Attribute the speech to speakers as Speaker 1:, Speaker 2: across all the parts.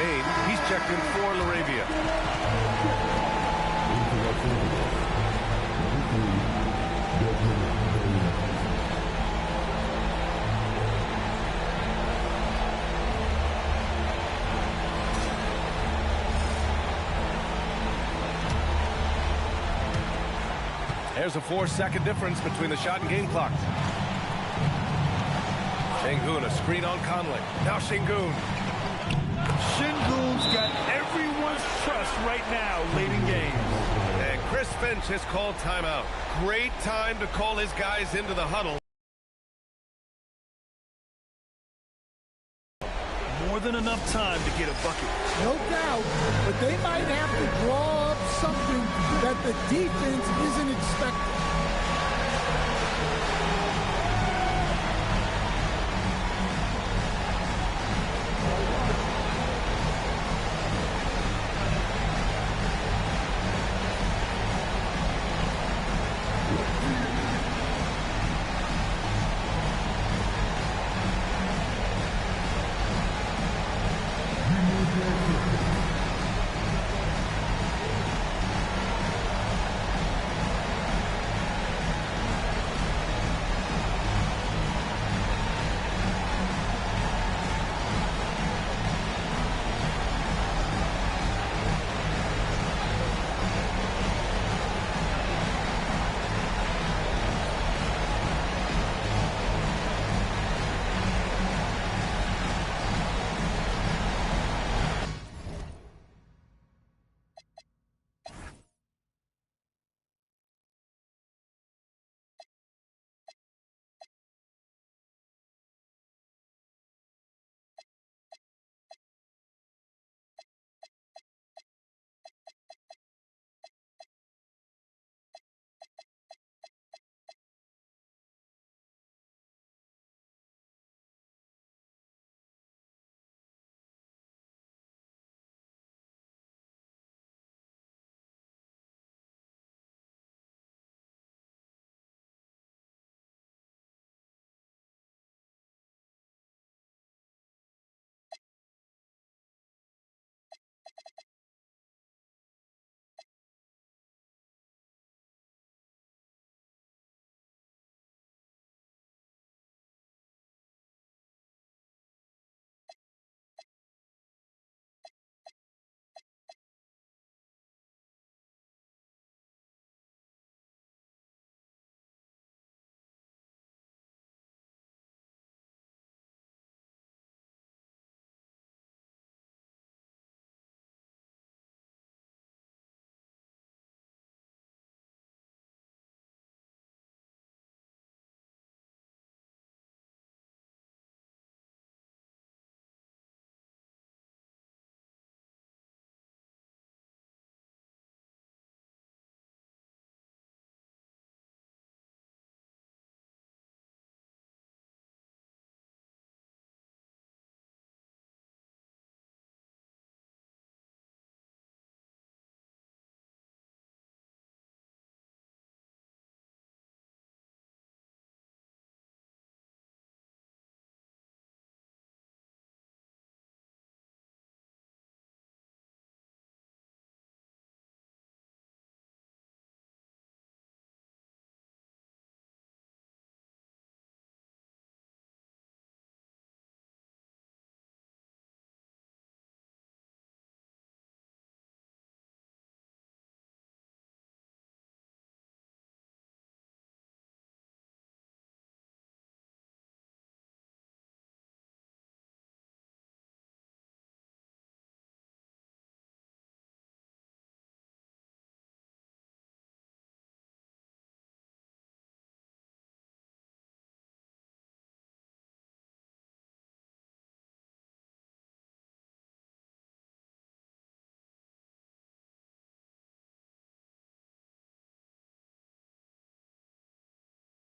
Speaker 1: Maine. He's checked in for Laravia. There's a 4-second difference between the shot and game clock. Sengun, a screen on Conley. Now Sengun.
Speaker 2: Sengun's got everyone's trust right now late in games.
Speaker 1: And Chris Finch has called timeout. Great time to call his guys into the huddle.
Speaker 2: More than enough time to get a bucket.
Speaker 3: No doubt, but they might have to draw up something that the defense isn't expecting.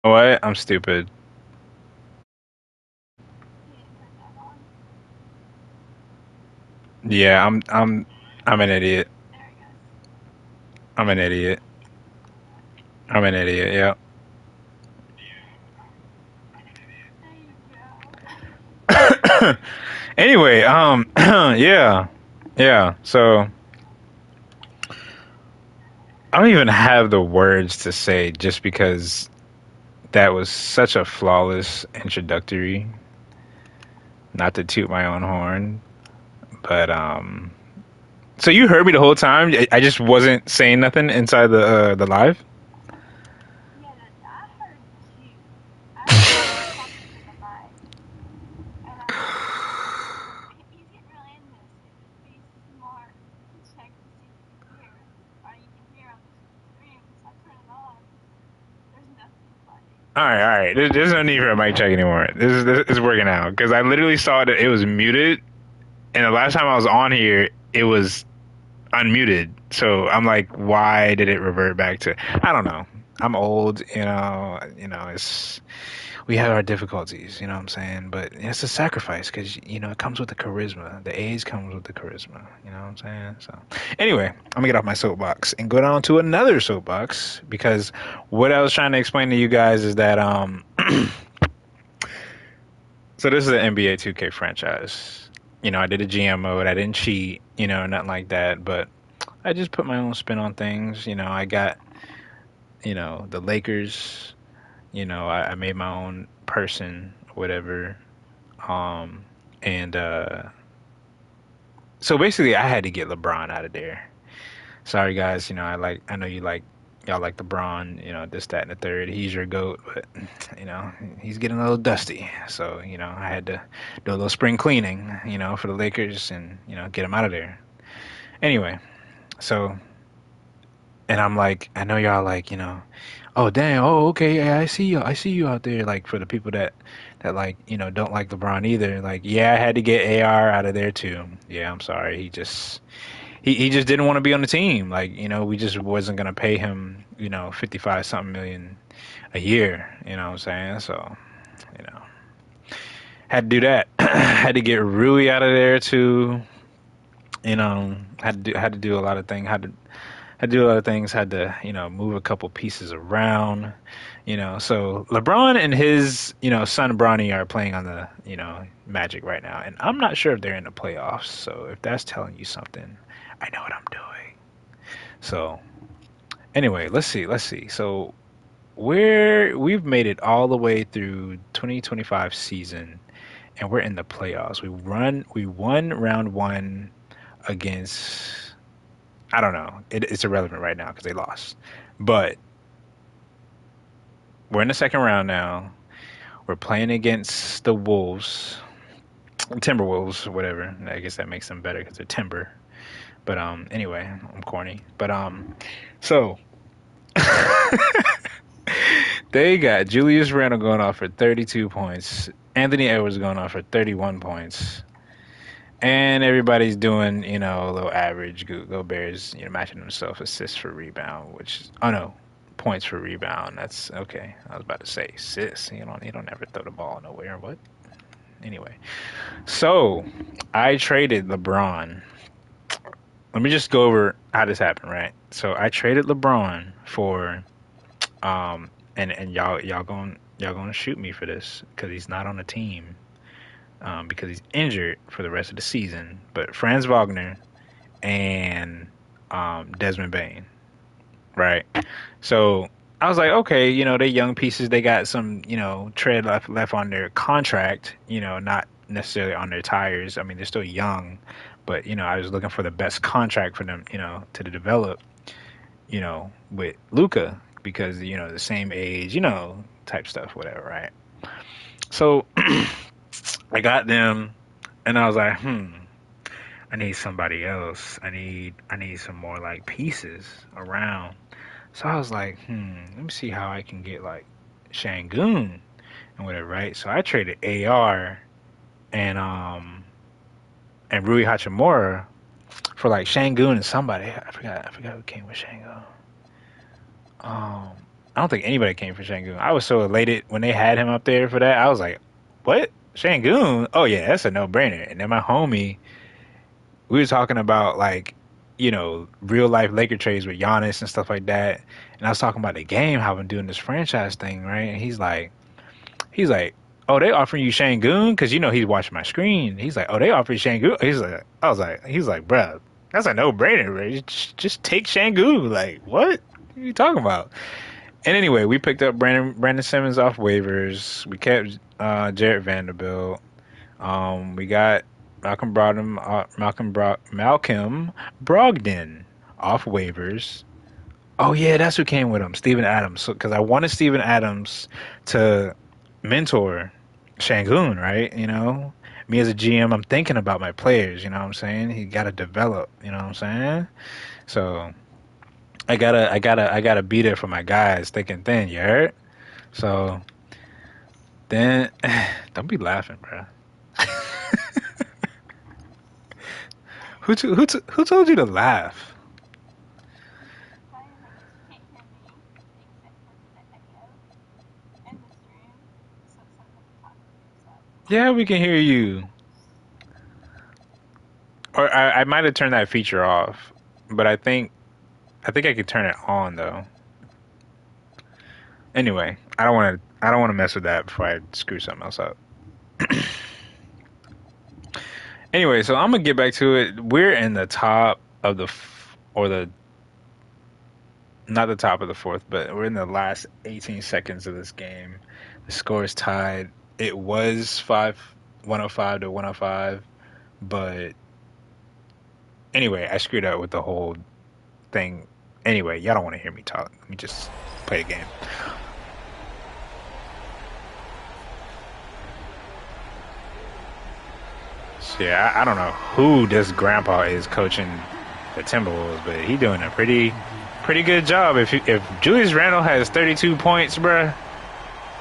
Speaker 4: What? I'm stupid. Yeah, I'm an idiot. I'm an idiot. I'm an idiot, yeah. Anyway, yeah. Yeah, so I don't even have the words to say just because that was such a flawless introductory. Not to toot my own horn, but so you heard me the whole time. I just wasn't saying nothing inside the live.
Speaker 5: Yeah, I heard you. I heard you talking to the mic. And I was like, he's getting really into this. Be smart and check to see if you can hear. Or you can hear on the stream. So I turn it on. There's nothing funny.
Speaker 4: All right. There's no need for a mic check anymore. This is working out because I literally saw that it was muted, and the last time I was on here, it was unmuted. So I'm like, why did it revert back to? I don't know. I'm old, you know. It's we have our difficulties, you know what I'm saying. But it's a sacrifice because it comes with the charisma. The age comes with the charisma, you know what I'm saying. So anyway, I'm gonna get off my soapbox and go down to another soapbox because what I was trying to explain to you guys is that so this is an NBA 2K franchise. I did a GM mode. I didn't cheat, nothing like that. But I just put my own spin on things. I got, the Lakers. I made my own person, whatever. And so basically, I had to get LeBron out of there. Sorry, guys. I know y'all like LeBron. This, that, and the third. He's your goat, but he's getting a little dusty. So I had to do a little spring cleaning, for the Lakers, and get him out of there. Anyway, so, and I'm like, I know y'all like, oh damn, oh okay, yeah, I see you out there. Like for the people that like don't like LeBron either. Like yeah, I had to get AR out of there too. Yeah, I'm sorry. He just didn't want to be on the team. Like we just wasn't gonna pay him 55 something million a year. You know what I'm saying? So had to do that. Had to get Rui out of there too. Had to do a lot of things. Had to do a lot of things. Had to move a couple pieces around. So LeBron and his son Bronny are playing on the Magic right now, and I'm not sure if they're in the playoffs. So if that's telling you something, I know what I'm doing. So anyway, let's see. So we've made it all the way through 2025 season, and we're in the playoffs. We won round one against. I don't know. It's irrelevant right now because they lost. But we're in the second round now. We're playing against the Wolves, Timberwolves, whatever. I guess that makes them better because they're timber. But anyway, I'm corny. But so they got Julius Randle going off for 32 points. Anthony Edwards going off for 31 points. And everybody's doing, a little average. Gobert's, matching himself assists for rebound, points for rebound. That's okay. I was about to say assists. He don't ever throw the ball nowhere. What? Anyway, so I traded LeBron. Let me just go over how this happened, right? So I traded LeBron for, and y'all gonna shoot me for this because he's not on the team. Because he's injured for the rest of the season. But Franz Wagner and Desmond Bain, right? So I was like, okay, they're young pieces. They got some, tread left on their contract, not necessarily on their tires. I mean, they're still young, but, I was looking for the best contract for them, to develop, with Luka because, the same age, type stuff, whatever, right? So I got them, and I was like, I need somebody else. I need some more like pieces around. So I was like, let me see how I can get like Şengün and whatever, right? So I traded AR and Rui Hachimura for like Şengün and somebody. I forgot who came with Şengün. I don't think anybody came for Şengün. I was so elated when they had him up there for that. I was like, what? Şengün? Oh yeah, that's a no-brainer. And then my homie, we were talking about like, real life Laker trades with Giannis and stuff like that. And I was talking about the game, how I'm doing this franchise thing, right? And he's like, oh, they offering you Şengün? Because, you know, he's watching my screen. He's like, oh, they offering Şengün? He's like, bruh, that's a no-brainer, bro. Just take Şengün. Like, what are you talking about? And anyway, we picked up Brandon Simmons off waivers. We kept Jarred Vanderbilt. We got Malcolm Brogdon off waivers. Oh yeah, that's who came with him, Steven Adams. Because I wanted Steven Adams to mentor Şengün, right? You know, me as a GM, I'm thinking about my players. You know what I'm saying? He got to develop. You know what I'm saying? So I gotta be there for my guys, thick and thin. You heard? So then, don't be laughing, bro. Who told you to laugh? Yeah, we can hear you. Or I might have turned that feature off, but I think I could turn it on though. Anyway, I don't want to mess with that before I screw something else up. Anyway, so I'm gonna get back to it. We're in the top of not the top of the fourth, but we're in the last 18 seconds of this game. The score is tied. It was 105 to 105, but anyway, I screwed up with the whole thing. Anyway, y'all don't want to hear me talk. Let me just play the game. So yeah, I don't know who this grandpa is coaching the Timberwolves, but he doing a pretty good job. If Julius Randle has 32 points, bruh,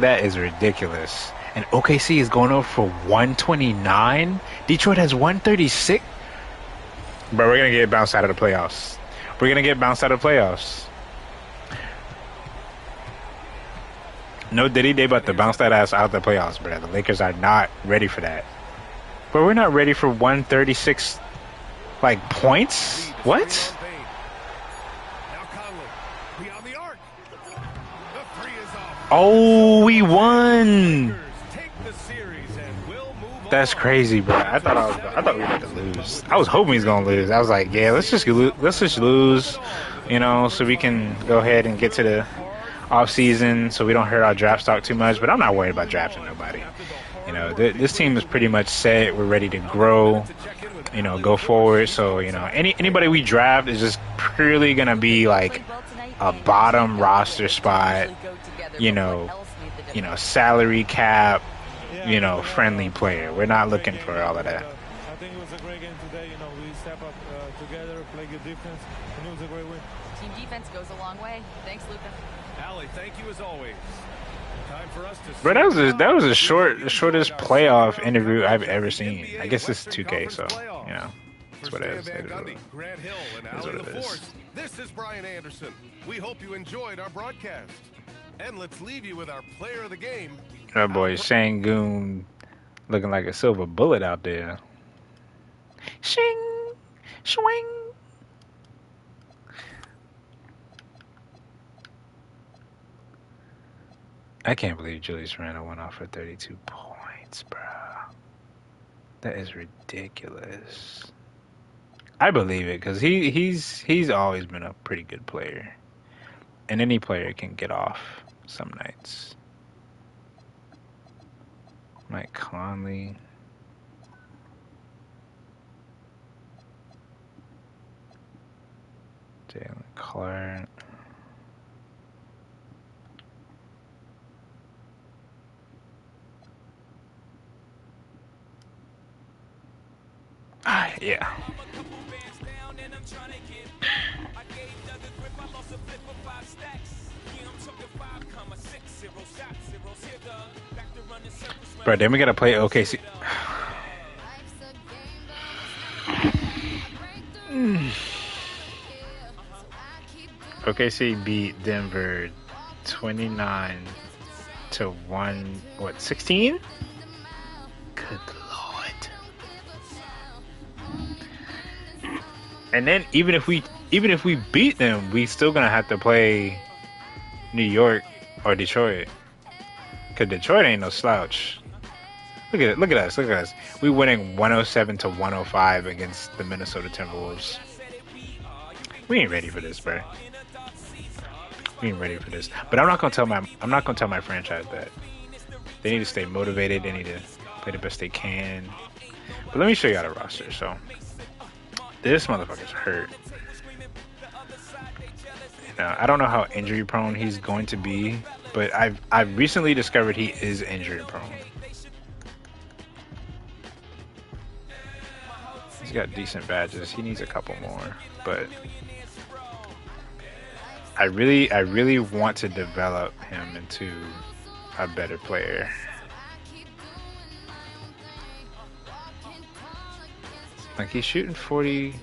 Speaker 4: that is ridiculous. And OKC is going over for 129. Detroit has 136. Bro, we're going to get bounced out of the playoffs. No Diddy, they about to bounce that ass out of the playoffs, bro. The Lakers are not ready for that. But we're not ready for 136, like, points? What? Oh, we won! That's crazy, bro. I thought we were going to lose. I was hoping he was going to lose. I was like, yeah, let's just lose, you know, so we can go ahead and get to the off season, so we don't hurt our draft stock too much. But I'm not worried about drafting nobody. You know, this team is pretty much set. We're ready to grow, you know, go forward. So, you know, anybody we draft is just purely gonna be like a bottom roster spot, you know, salary cap, you know, friendly player. We're not looking for all of that.
Speaker 2: I think it was a great game today. You know, we step up together, play good defense, and it was a great win.
Speaker 6: Team defense goes a long way. Thanks, Luka.
Speaker 1: Allie, thank you as always. Time for us to.
Speaker 4: But that was the shortest playoff interview I've ever seen. I guess it's 2K, so you know, that's what it is.
Speaker 1: Grant Hill and Allie LaForce. This is Brian Anderson. We hope you enjoyed our broadcast. And let's leave you with our player of the game.
Speaker 4: That boy Şengün looking like a silver bullet out there. Shing, swing. I can't believe Julius Randle went off for 32 points, bro. That is ridiculous. I believe it because he's always been a pretty good player, and any player can get off some nights. Mike Conley. Jalen Clark. Yeah. Bro, then we gotta play OKC. OKC beat Denver 29 to 1. What? 16? Good lord. And then even if we beat them, we still gonna have to play New York or Detroit. Cause Detroit ain't no slouch. Look at us. Look at us. We winning 107 to 105 against the Minnesota Timberwolves. We ain't ready for this, bro. We ain't ready for this. But I'm not gonna tell my franchise that. They need to stay motivated. They need to play the best they can. But let me show you how the roster. So this motherfucker's hurt. You know, I don't know how injury prone he's going to be, but I've recently discovered he is injury prone. He's got decent badges. He needs a couple more, but I really want to develop him into a better player. Like he's shooting 40.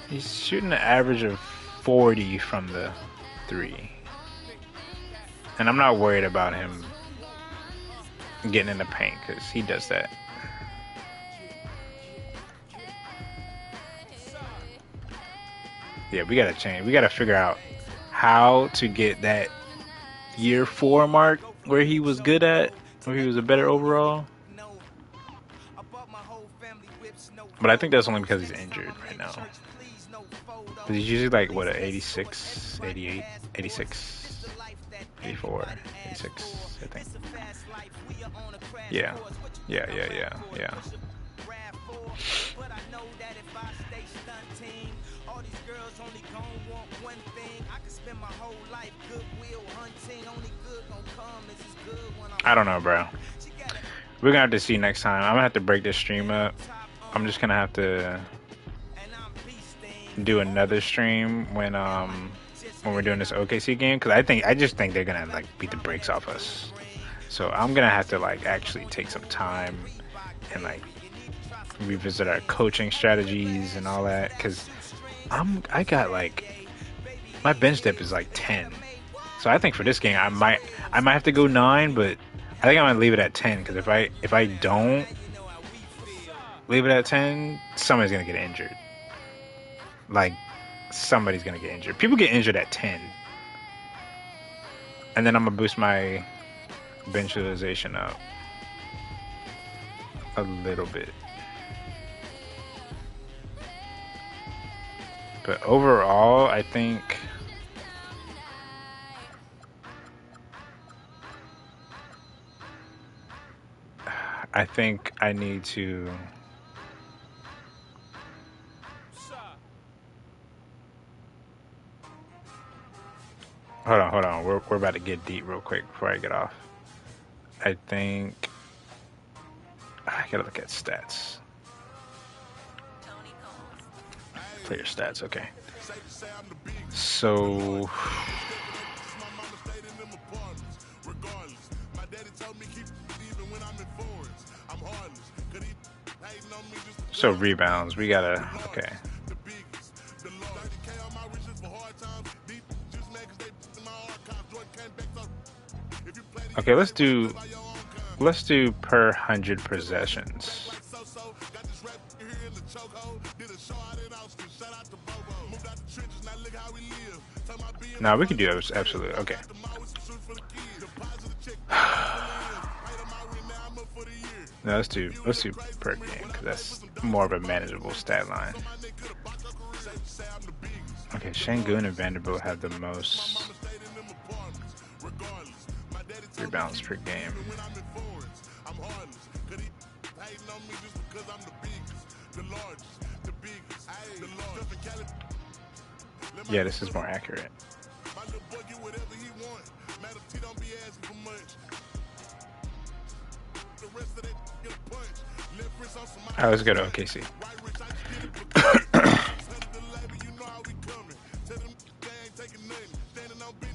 Speaker 4: He's shooting an average of 40 from the 3. And I'm not worried about him getting in the paint because he does that. Yeah, we gotta change. We gotta figure out how to get that year 4 mark where he was good at, where he was a better overall. But I think that's only because he's injured right now. Because he's usually like, what, 86, 88, 86, 84, 86, I think. Yeah. I don't know, bro. We're gonna have to see next time. I'm gonna have to break this stream up. I'm just gonna have to do another stream when we're doing this OKC game, because I just think they're gonna like beat the brakes off us. So I'm gonna have to like actually take some time and like revisit our coaching strategies and all that, because I got like my bench depth is like 10. So I think for this game I might have to go 9, but I think I'm gonna leave it at 10, because if I don't leave it at 10, somebody's gonna get injured. Like somebody's gonna get injured. People get injured at 10, and then I'm gonna boost my bench utilization up a little bit. But overall, I think I need to hold on. We're about to get deep real quick before I get off. I think I gotta look at stats. Player stats, okay. So rebounds, we gotta, okay. Okay, let's do per 100 possessions. No, we can do that, absolutely. Okay. No, let's do per game, because that's more of a manageable stat line. Okay, Şengün and Vanderbilt have the most rebounds per game. Yeah, this is more accurate. All right, let's go to OKC.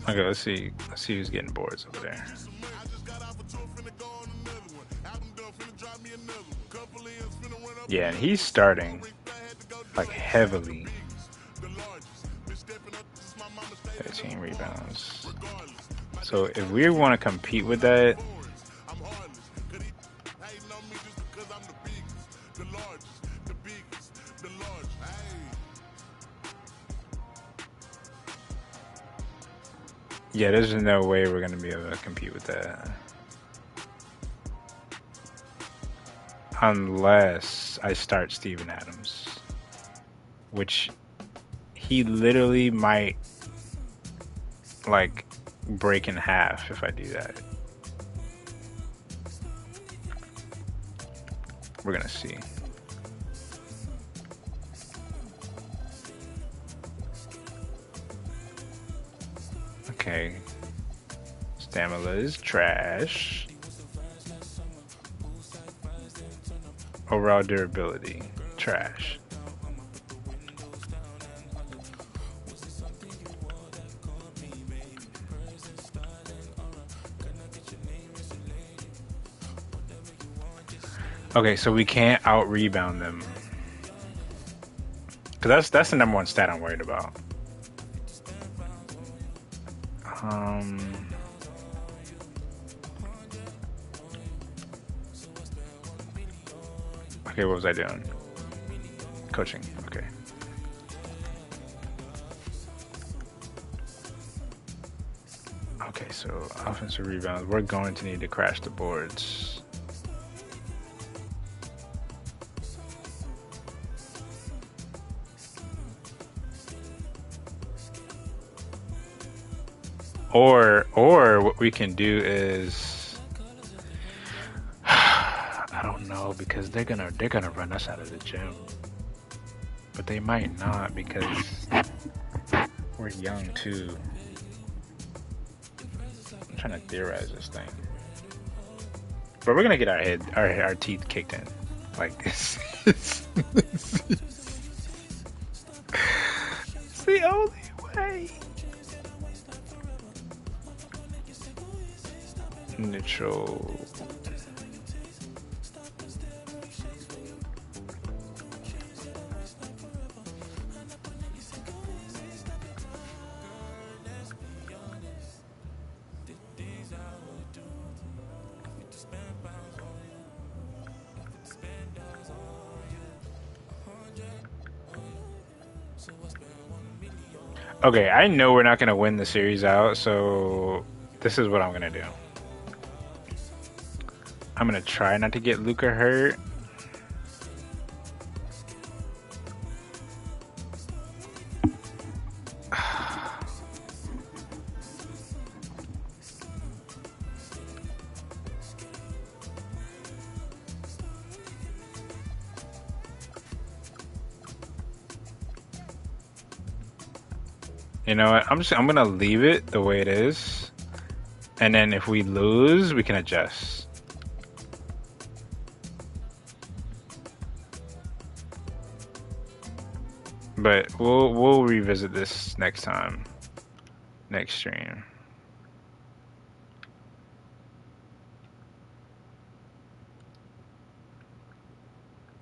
Speaker 4: Okay, let's see who's getting boards over there. Yeah, and he's starting like heavily. 13 rebounds. So if we want to compete with that, yeah, there's no way we're gonna be able to compete with that. unless I start Steven Adams, which he literally might like break in half if I do that. We're gonna see. Okay. Stamina is trash. Overall durability, trash. Okay, so we can't out rebound them. Cause that's the number one stat I'm worried about. Okay, what was I doing? Coaching, okay. Okay, so offensive rebounds, we're going to need to crash the boards. Or what we can do is I don't know, because they're gonna run us out of the gym. But they might not because we're young too. I'm trying to theorize this thing. But we're gonna get our teeth kicked in. Like this. It's the only way. Neutral. Okay, I know we're not going to win the series out, so this is what I'm going to do. I'm going to try not to get Luka hurt. You know what? I'm gonna leave it the way it is, and then if we lose, we can adjust. But we'll revisit this next time, next stream.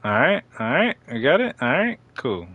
Speaker 4: All right, we got it. All right, cool.